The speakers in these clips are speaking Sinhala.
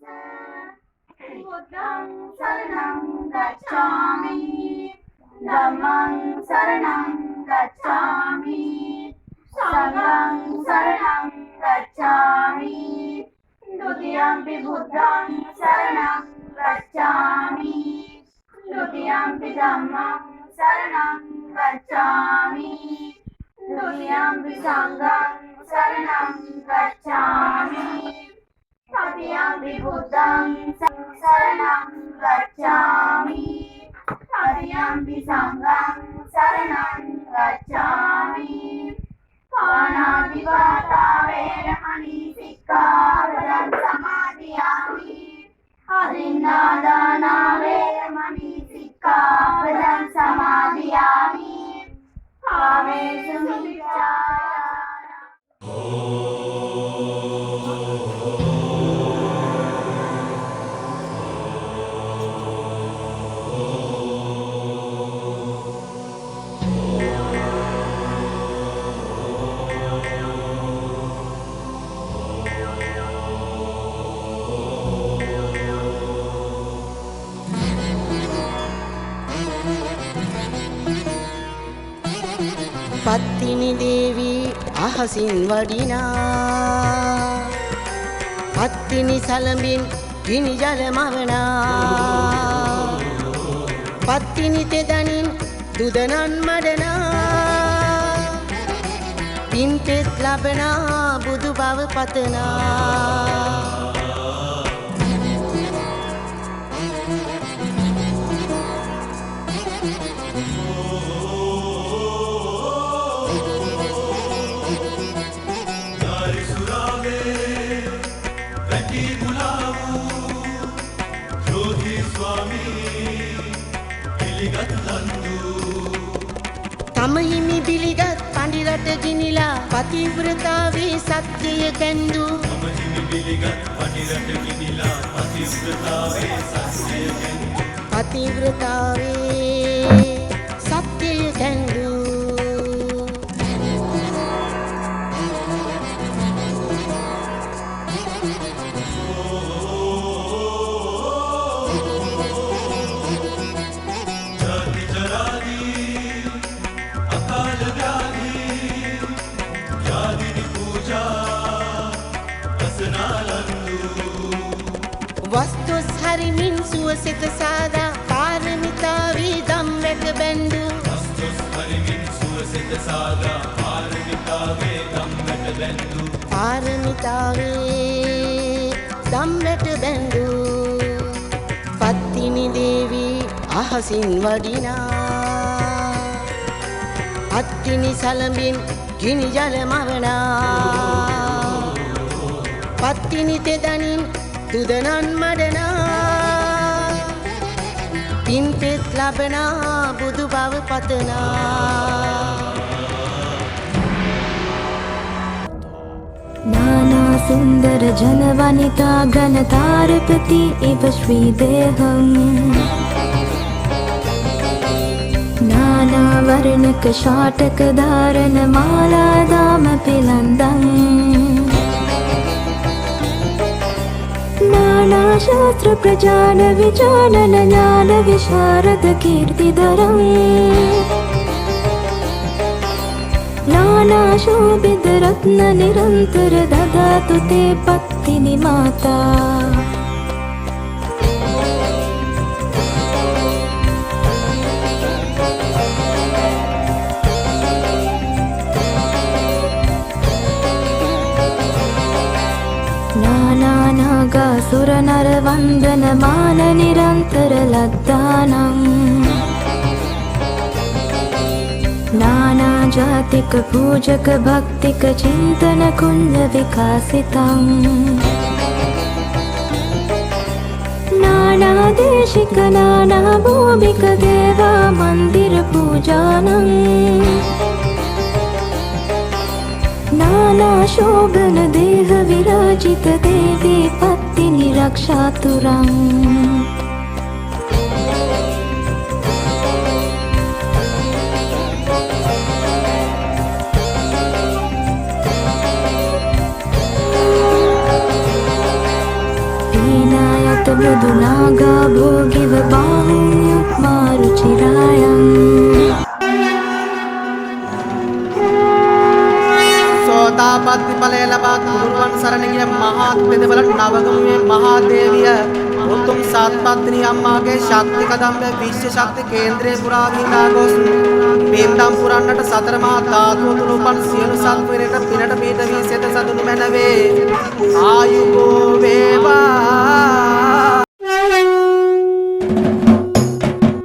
बुद्धं शरणं गच्छामि धम्मं शरणं गच्छामि संघं शरणं गच्छामि द्वितीयंपि बुद्धं शरणं गच्छामि द्वितीयंपि धम्मं शरणं गच्छामि द्वितीयंपि संघं शरणं गच्छामि तृतीयंपि बुद्धं शरणं गच्छामि तृतीयंपि संघं शरणं गच्छामि पाणातिपाता वेरमणि सिक्खापदं समादयामि अदिन्नादाना वेरमणि सिक्खापदं समादयामि कामेषु පත්තිනි දේවී අහසින් වඩිනා පත්තිනි සලඹින් ගිනි ජල මවනා පත්තිනි තෙදනින් දුදනන් මඩනා පින්පෙත් ලබනා බුදු බව පතනා තමහිමි පිළිගත් පඬිරට ගිනිලා පතිව්‍රතාවේ සත්‍යය කැඳු තමහිමි පිළිගත් පඬිරට ගිනිලා පතිව්‍රතාවේ සත්‍යය කැඳු පතිව්‍රතාවේ සත්‍යය කැඳු වස්තුස් හරිමින් සුවසෙත සාදා පාරමිතාවේ දම් වැට බැඳු වස්තුස් හරිමින් සුවසෙත සාදා පාරමිතාවේ දම් වැට බැඳු පාරමිතාවේ දම් වැට බැඳු පත්තිනි දේවී අහසින් වඩිනා අත්තිනි සලඹින් ගිනි ජල මවනා පත්තිනි තෙදනින් දුදනන් මඩනා පින්පෙත් ලබනා බුදු බව පතනා नाना सुंदर जन वनिता घन तारपति इव श्रीदेहं नाना वर्णक शाटक धारण माला दाम पिलंदं नाना शास्त्र प्रजान विचानन ज्ञान विशारद कीर्तिधरं नाना शोभित रत्न निरंतर ददातु ते पत्तिनि माता नाना नागा सुर नर वंदन मान निरंतर लद्दानं नाना जातिक पूजक भक्तिक चिंतन कुंज विकासितं नाना देशिक नाना भूमिक देवा मंदिर पूजानं नाना शोभन देह विराजित देवी पत्तिनि रक्षातुरं අම්මාගේ ශක්ති කදම්බ විශ්ව ශක්ති කේන්ද්‍රයේ පුරා විඳා ගොස් පින්දම් පුරන්නට සතර මහා ධාතු තුන උපන් සියලු සත්වයන්ට පිනට පීඨ වී සෙත සතුණු මැනවේ ආයුබෝ වේවා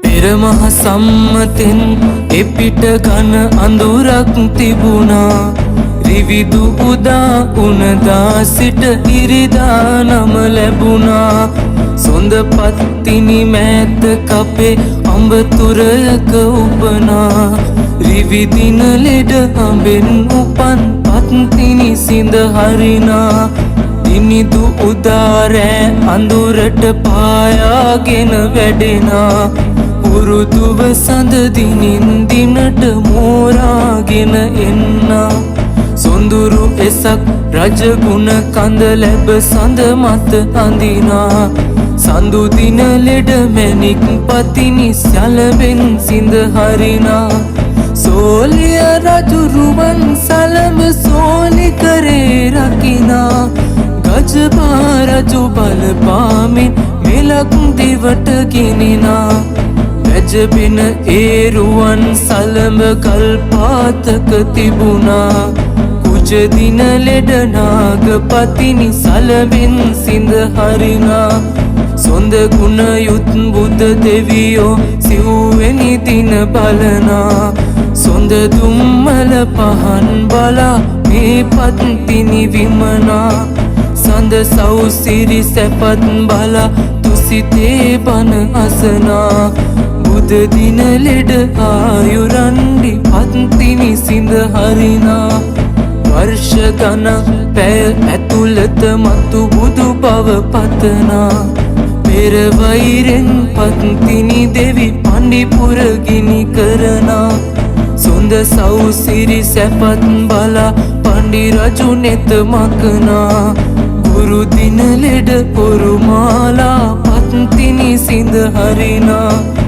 පෙරමහ සම්මතෙන් එපිට ඝන අඳුරක් තිබුණා රිවිදු උදා උනදා සිට ඉරිදා නම ලැබුණා සොඳ පත්තිනි මෑත කපේ අඹතුරයක උපනා රිවිදින ලෙඩ අඹෙන් උපන් පත්තිනි සිඳ හරිනා දිනිදු උදාරෑ අඳුරට පායාගෙන වැඩෙනා පුරුදුව සඳ දිනින් දිනට මෝරාගෙන එන්නා සොඳුරු එසක් රජගුණ කඳ ලැබ සඳ මත අඳිනා සඳු දින ලෙඩ මැණික් පතිනි සැලවෙන් සිඳ හරිනා සෝලිය රජු රුවන් සලඹ සෝලි කරේ රකිනා ගජපා රජු බලපාමින් මෙලක් දිවට ගෙනිනා රජබින ඒරුවන් සලඹ කල්පාතක තිබුණා කුජදින ලෙඩ නාගපතිනි සලඹින් සිඳ හරිනා සොඳ ගුණ යුත් බුද්ධ දෙවියෝ සිව්වෙනි දින බලනා සොඳ දුම්මල පහන් බලා මේ පත්තිනි විමනා සඳ සෞසිරි සැපත් බලා තුසිතේ බන අසනා බුද දින ලෙඩ ආයුරන්ඩි පත්තිනි සිඳ හරිනා වර්ෂ ගණන් පැය ඇතුළත මතු බුදු බව පතනා පෙර වෛරෙන් පත්තිනි දෙවි පණ්ඩිපුර ගිනි කරනා සොඳ සෞසිරි සැපත් බලා පණ්ඩි රජු නෙත මකනා ගුරු දින ලෙඩ පොරුමාලා පත්තිනි සිඳ හරිනා